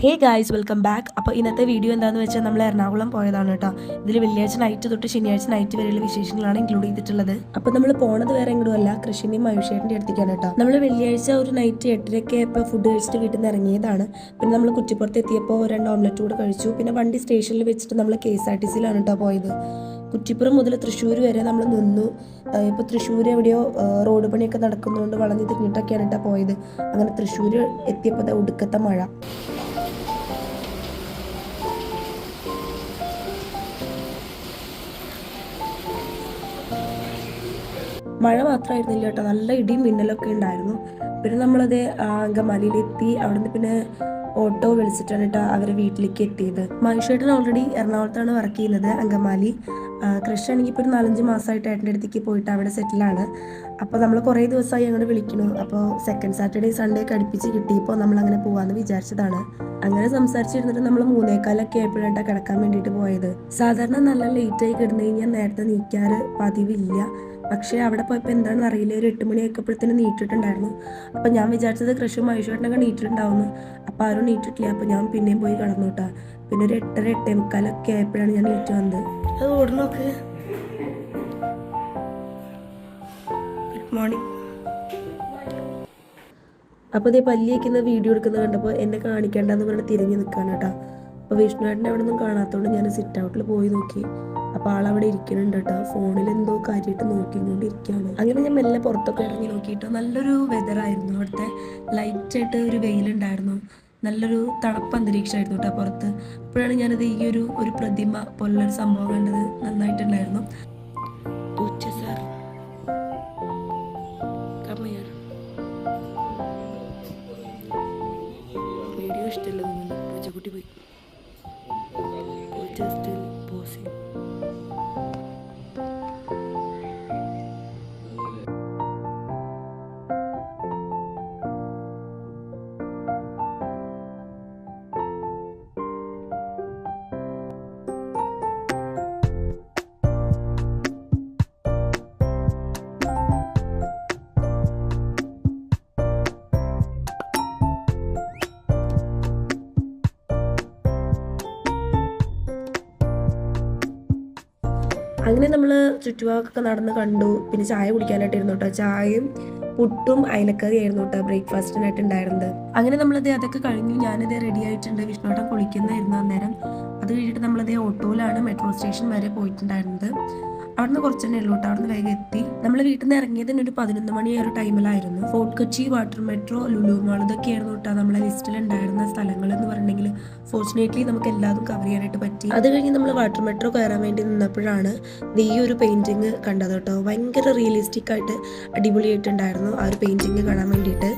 Hey guys, welcome back. അപ്പോൾ ഇന്നത്തെ video എന്താണെന്ന് വെച്ചാൽ നമ്മൾ എറണാകുളം പോയതാണ് കേട്ടോ. ഇതിൽ വെള്ളിയാഴ്ച നൈറ്റ് തൊട്ട് ശനിയാഴ്ച നൈറ്റ് വരെയുള്ള വിശേഷങ്ങളാണ് ഇൻക്ലൂഡ് ചെയ്തിട്ടുള്ളത്. അപ്പോൾ നമ്മൾ പോണത് വേറെ എങ്ങോട്ടുമല്ല, കൃഷിൻ്റെയും മയുഷേട്ടൻ്റെ അടുത്തേക്കാണ് കേട്ടോ. നമ്മൾ വെള്ളിയാഴ്ച ഒരു നൈറ്റ് 8:30 ഇപ്പോൾ ഫുഡ് കഴിച്ചിട്ട് വീട്ടിൽ നിന്ന് ഇറങ്ങിയതാണ്. പിന്നെ നമ്മൾ കുറ്റിപ്പുറത്ത് എത്തിയപ്പോൾ 2 ഓംലെറ്റ് കൂടെ കഴിച്ചു. പിന്നെ വണ്ടി സ്റ്റേഷനിൽ വെച്ചിട്ട് നമ്മൾ KSRTCയിലാണ് കേട്ടോ പോയത്. കുറ്റിപ്പുറം മുതൽ തൃശ്ശൂർ വരെ നമ്മൾ നിന്നു. ഇപ്പോൾ തൃശ്ശൂർ എവിടെയോ റോഡ് പണിയൊക്കെ നടക്കുന്നതുകൊണ്ട് വളഞ്ഞ് തിരിഞ്ഞിട്ടൊക്കെയാണ് കേട്ടോ പോയത്. അങ്ങനെ തൃശ്ശൂർ എത്തിയപ്പോൾ ഒടുക്കത്തെ മഴ. മഴ മാത്രമായിരുന്നില്ല കേട്ടോ, നല്ല ഇടിയും മിന്നലൊക്കെ ഉണ്ടായിരുന്നു. പിന്നെ നമ്മളത് അങ്കമാലിയിലെത്തി. അവിടുന്ന് പിന്നെ ഓട്ടോ വിളിച്ചിട്ടാണ് കേട്ടോ അവരെ വീട്ടിലേക്ക് എത്തിയത്. മഹേഷേട്ടൻ ഓൾറെഡി എറണാകുളത്താണ് വർക്ക് ചെയ്യുന്നത്, അങ്കമാലി. കൃഷി ആണെങ്കിൽ ഇപ്പോൾ ഒരു 4-5 മാസമായിട്ട് ഏട്ടൻ്റെ അടുത്തേക്ക് പോയിട്ട് അവിടെ സെറ്റിലാണ്. അപ്പോൾ നമ്മൾ കുറേ ദിവസമായി അങ്ങോട്ട് വിളിക്കുന്നു. അപ്പോൾ സെക്കൻഡ് സാറ്റർഡേ സൺഡേ ഒക്കെ അടുപ്പിച്ച് കിട്ടിയപ്പോൾ നമ്മളങ്ങനെ പോകാമെന്ന് വിചാരിച്ചതാണ്. അങ്ങനെ സംസാരിച്ചിരുന്നിട്ട് നമ്മൾ 3:15 ആയപ്പോഴാണ് കിടക്കാൻ വേണ്ടിയിട്ട് പോയത്. സാധാരണ നല്ല ലേറ്റായി കിടന്നു കഴിഞ്ഞാൽ നേരത്തെ നീക്കാറ് പതിവില്ല. പക്ഷേ അവിടെ പോയപ്പോൾ എന്താണെന്ന് അറിയില്ല, ഒരു 8 മണിയൊക്കെപ്പോഴത്തേന് നീട്ടിട്ടുണ്ടായിരുന്നു. അപ്പം ഞാൻ വിചാരിച്ചത് കൃഷി മഹേഷേട്ടനൊക്കെ നീട്ടിട്ടുണ്ടാവുന്നു. അപ്പോൾ ആരും നീട്ടിട്ടില്ല. അപ്പോൾ ഞാൻ പിന്നെയും പോയി കിടന്നു കേട്ടോ. പിന്നെ ഒരു 8:30 8:45 ആയപ്പോഴാണ് ഞാൻ നീറ്റ് വന്നത്. അത് ഓടണോക്ക്. Good morning. അപ്പോൾ ഇതേ പല്ലി വയ്ക്കുന്ന വീഡിയോ എടുക്കുന്നത് കണ്ടപ്പോൾ എന്നെ കാണിക്കേണ്ടെന്ന് പറഞ്ഞ് തിരിഞ്ഞ് നിൽക്കുകയാണ് കേട്ടോ. അപ്പോൾ വിഷ്ണുവേട്ടനെ അവിടെ ഒന്നും കാണാത്തതുകൊണ്ട് ഞാൻ സിറ്റ് ഔട്ടിൽ പോയി നോക്കി. അപ്പോൾ ആളവിടെ ഇരിക്കുന്നുണ്ട് കേട്ടോ, ഫോണിൽ എന്തോ കാര്യമായിട്ട് നോക്കിക്കൊണ്ടിരിക്കുകയാണ്. അങ്ങനെ ഞാൻ മെല്ലെ പുറത്തൊക്കെ ഇറങ്ങി നോക്കിയിട്ടോ. നല്ലൊരു വെതറായിരുന്നു അവിടുത്തെ. ലൈറ്റായിട്ട് ഒരു വെയിലുണ്ടായിരുന്നു. നല്ലൊരു തണുപ്പ് അന്തരീക്ഷമായിരുന്നു കേട്ടോ പുറത്ത്. അപ്പോഴാണ് ഞാനത് ഈ ഒരു പ്രതിമ പോലുള്ളൊരു സംഭവം കണ്ടത്. നന്നായിട്ടുണ്ടായിരുന്നു. സാർ വീഡിയോ ഇഷ്ടമല്ല, പൂച്ചക്കുട്ടി പോയി. അങ്ങനെ നമ്മൾ ചുറ്റുഭാഗമൊക്കെ നടന്ന് കണ്ടു. പിന്നെ ചായ കുടിക്കാനായിട്ടിരുന്നു കേട്ടോ. ചായയും പുട്ടും അയലക്കറി ആയിരുന്നു കേട്ടോ ബ്രേക്ക്ഫാസ്റ്റിനായിട്ട് ഉണ്ടായിരുന്നത്. അങ്ങനെ നമ്മളത് അതൊക്കെ കഴിഞ്ഞു. ഞാനത് റെഡി ആയിട്ടുണ്ട്. വിഷ്ണുവേട്ടൻ കുളിക്കുന്നതായിരുന്നു അന്നേരം. അത് കഴിഞ്ഞിട്ട് നമ്മളത് ഓട്ടോയിലാണ് മെട്രോ സ്റ്റേഷൻ വരെ പോയിട്ടുണ്ടായിരുന്നത്. അവിടുന്ന് കുറച്ച് തന്നെ ഉള്ളൂ കേട്ടോ. അവിടുന്ന് വേഗം എത്തി. നമ്മൾ വീട്ടിൽ നിന്ന് ഇറങ്ങിയതിന് ഒരു 11 മണി ഒരു ടൈമിലായിരുന്നു. Fort Kochi, water metro, Lulu mall, ഇതൊക്കെയായിരുന്നു കേട്ടോ നമ്മളെ ലിസ്റ്റിൽ ഉണ്ടായിരുന്ന സ്ഥലങ്ങൾ എന്ന് പറഞ്ഞിട്ടുണ്ടെങ്കിൽ. ഫോർച്ചുനേറ്റ്ലി നമുക്ക് എല്ലാതും കവർ ചെയ്യാനായിട്ട് പറ്റി. അത് കഴിഞ്ഞ് നമ്മൾ വാട്ടർ മെട്രോ കയറാൻ വേണ്ടി നിന്നപ്പോഴാണ് ഈ ഒരു പെയിന്റിങ് കണ്ടത് കേട്ടോ. ഭയങ്കര റിയലിസ്റ്റിക് ആയിട്ട് അടിപൊളിയായിട്ടുണ്ടായിരുന്നു ആ ഒരു പെയിന്റിങ് കാണാൻ വേണ്ടിയിട്ട്.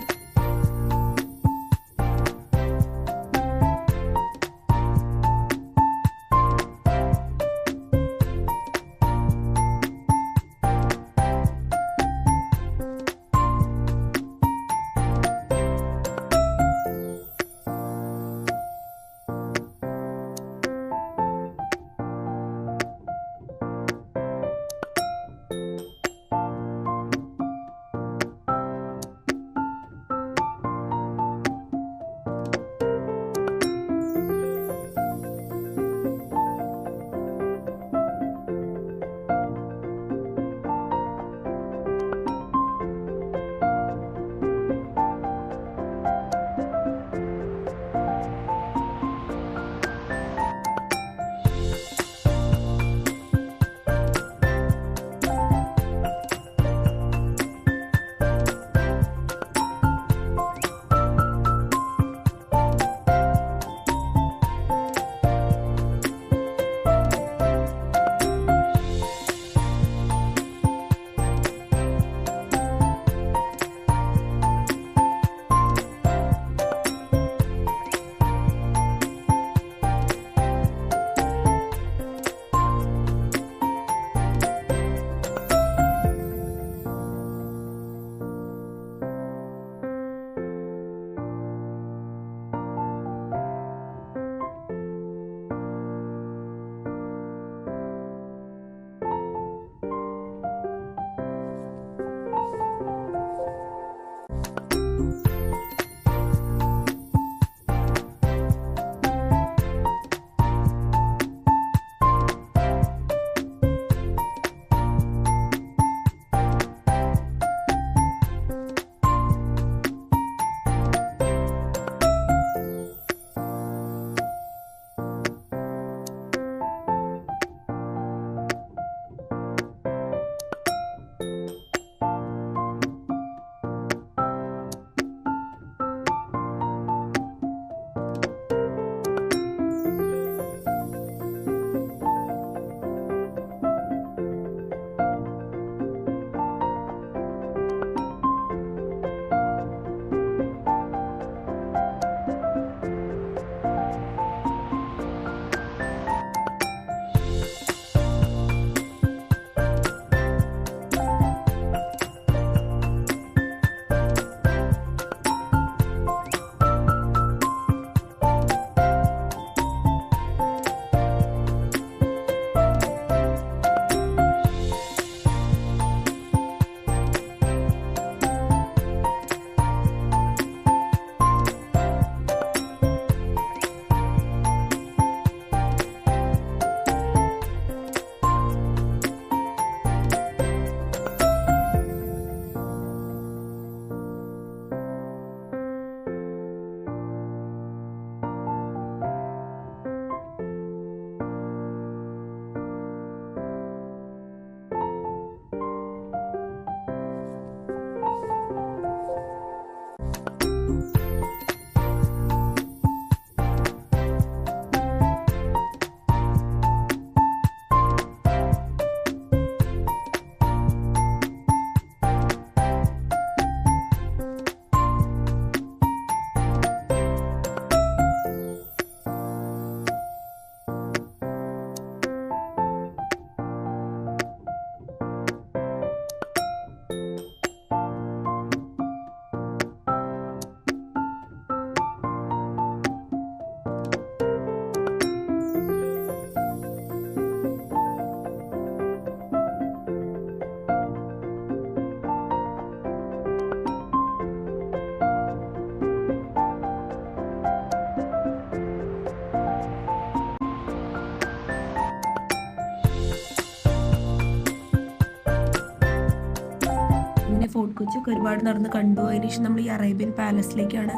ഫോർട്ട് കൊച്ചിയൊക്കെ ഒരുപാട് നടന്ന് കണ്ടു. അതിനുശേഷം നമ്മൾ ഈ അറേബ്യൻ പാലസിലേക്കാണ്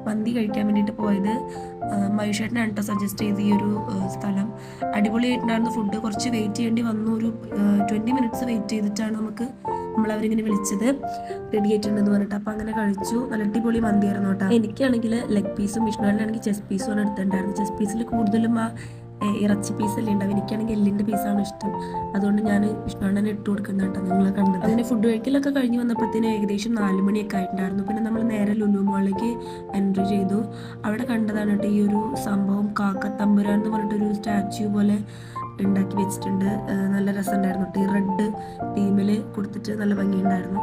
മന്തി കഴിക്കാൻ വേണ്ടിയിട്ട് പോയത്. മയൂഷേട്ടനാണ് കേട്ടോ സജസ്റ്റ് ചെയ്ത് ഈ ഒരു സ്ഥലം. അടിപൊളിയായിട്ടുണ്ടായിരുന്നു ഫുഡ്. കുറച്ച് വെയിറ്റ് ചെയ്യേണ്ടി വന്നു, ഒരു 20 മിനിറ്റ്സ് വെയിറ്റ് ചെയ്തിട്ടാണ് നമ്മളവരിങ്ങനെ വിളിച്ചത് റെഡി ആയിട്ടുണ്ടെന്ന് പറഞ്ഞിട്ട്. അപ്പോൾ അങ്ങനെ കഴിച്ചു. നല്ല അടിപൊളി മന്തിയായിരുന്നു കേട്ടോ. എനിക്കാണെങ്കിൽ ലെഗ് പീസും വിഷ്ണുവിനാണെങ്കിൽ ചെസ്റ്റ് പീസുമാണ് എടുത്തിട്ടുണ്ടായിരുന്നു. ചെസ്റ്റ് പീസിൽ കൂടുതലും ആ ഇറച്ചി പീസല്ലേ ഉണ്ടാവും. എനിക്കാണെങ്കിൽ എല്ലിൻ്റെ പീസാണ് ഇഷ്ടം. അതുകൊണ്ട് ഞാൻ വിഷ്ണുവിനെ ഇട്ട് കൊടുക്കുന്നത് കേട്ടോ നിങ്ങളെ കണ്ടത്. അങ്ങനെ ഫുഡ് കഴിക്കലൊക്കെ കഴിഞ്ഞ് വന്നപ്പോഴത്തേനും ഏകദേശം 4 മണിയൊക്കെ ആയിട്ടുണ്ടായിരുന്നു. പിന്നെ നമ്മൾ നേരെ ലുലു മോളിലേക്ക് എൻട്രി ചെയ്തു. അവിടെ കണ്ടതാണ് കേട്ടോ ഈ ഒരു സംഭവം. കാക്കത്തമ്പുരാൻ എന്ന് പറഞ്ഞിട്ടൊരു സ്റ്റാച്യു പോലെ ഉണ്ടാക്കി വെച്ചിട്ടുണ്ട്. നല്ല രസമുണ്ടായിരുന്നു കേട്ടോ. ഈ റെഡ് തീമിൽ കൊടുത്തിട്ട് നല്ല ഭംഗിയുണ്ടായിരുന്നു.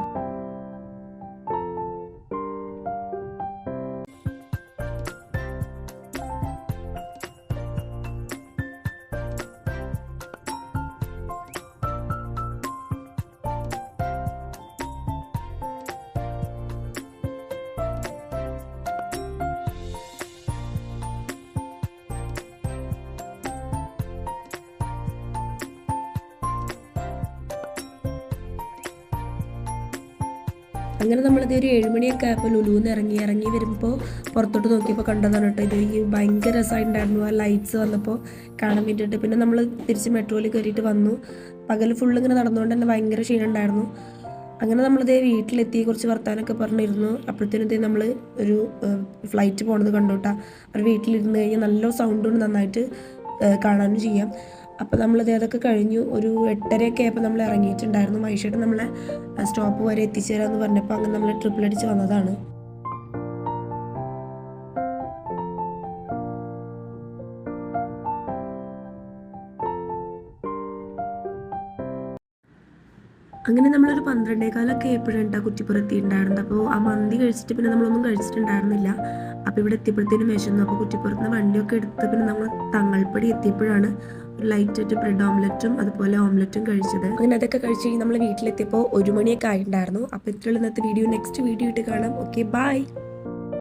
അങ്ങനെ നമ്മളിത് ഒരു 7 മണിയൊക്കെ ആയപ്പോൾ ലുലുന്ന് ഇറങ്ങി വരുമ്പോൾ പുറത്തോട്ട് നോക്കിയപ്പോൾ കണ്ടതാണ് കേട്ടോ ഇത്. ഈ ഭയങ്കര രസമായിട്ടുണ്ടായിരുന്നു ആ ലൈറ്റ്സ് വന്നപ്പോൾ കാണാൻ വേണ്ടിയിട്ട്. പിന്നെ നമ്മൾ തിരിച്ച് മെട്രോയിൽ കയറിയിട്ട് വന്നു. പകൽ ഫുള്ള് ഇങ്ങനെ നടന്നുകൊണ്ട് തന്നെ ഭയങ്കര ക്ഷീണം ഉണ്ടായിരുന്നു. അങ്ങനെ നമ്മളിതേ വീട്ടിലെത്തി കുറച്ച് വർത്താനൊക്കെ പറഞ്ഞിരുന്നു. അപ്പോഴത്തേനും നമ്മൾ ഒരു ഫ്ലൈറ്റ് പോണത് കണ്ടോട്ടാ. അവർ വീട്ടിലിരുന്ന് കഴിഞ്ഞാൽ നല്ല സൗണ്ട് കൊണ്ട് നന്നായിട്ട് കാണാനും ചെയ്യാം. അപ്പോൾ നമ്മളിത് അതൊക്കെ കഴിഞ്ഞു. ഒരു 8:30 ആയപ്പോൾ നമ്മൾ ഇറങ്ങിയിട്ടുണ്ടായിരുന്നു. മൈഷേട്ട് നമ്മളെ സ്റ്റോപ്പ് വരെ എത്തിച്ചേരാമെന്ന് പറഞ്ഞപ്പോൾ അങ്ങനെ നമ്മൾ ട്രിപ്പിൾ അടിച്ച് വന്നതാണ്. അങ്ങനെ നമ്മളൊരു 12:15 എപ്പോഴും കുറ്റിപ്പുറത്തിണ്ടായിരുന്നത്. അപ്പോൾ ആ മന്തി കഴിച്ചിട്ട് പിന്നെ നമ്മളൊന്നും കഴിച്ചിട്ടുണ്ടായിരുന്നില്ല. അപ്പോൾ ഇവിടെ എത്തിയപ്പോഴത്തേനും വിശന്നു. അപ്പോൾ കുറ്റിപ്പുറത്തുനിന്ന് വണ്ടിയൊക്കെ എടുത്ത് പിന്നെ നമ്മൾ തങ്ങൾപ്പടി എത്തിയപ്പോഴാണ് ലൈറ്റായിട്ട് ബ്രെഡ് ഓംലെറ്റും അതുപോലെ ഓംലെറ്റും കഴിച്ചത്. അങ്ങനെ അതൊക്കെ കഴിച്ച് കഴിഞ്ഞ് നമ്മൾ വീട്ടിലെത്തിയപ്പോൾ 1 മണിയൊക്കെ ആയിട്ടുണ്ടായിരുന്നു. അപ്പോൾ ഇത്രയുള്ള ഇന്നത്തെ വീഡിയോ. നെക്സ്റ്റ് വീഡിയോ ഇട്ട് കാണാം. Okay, by.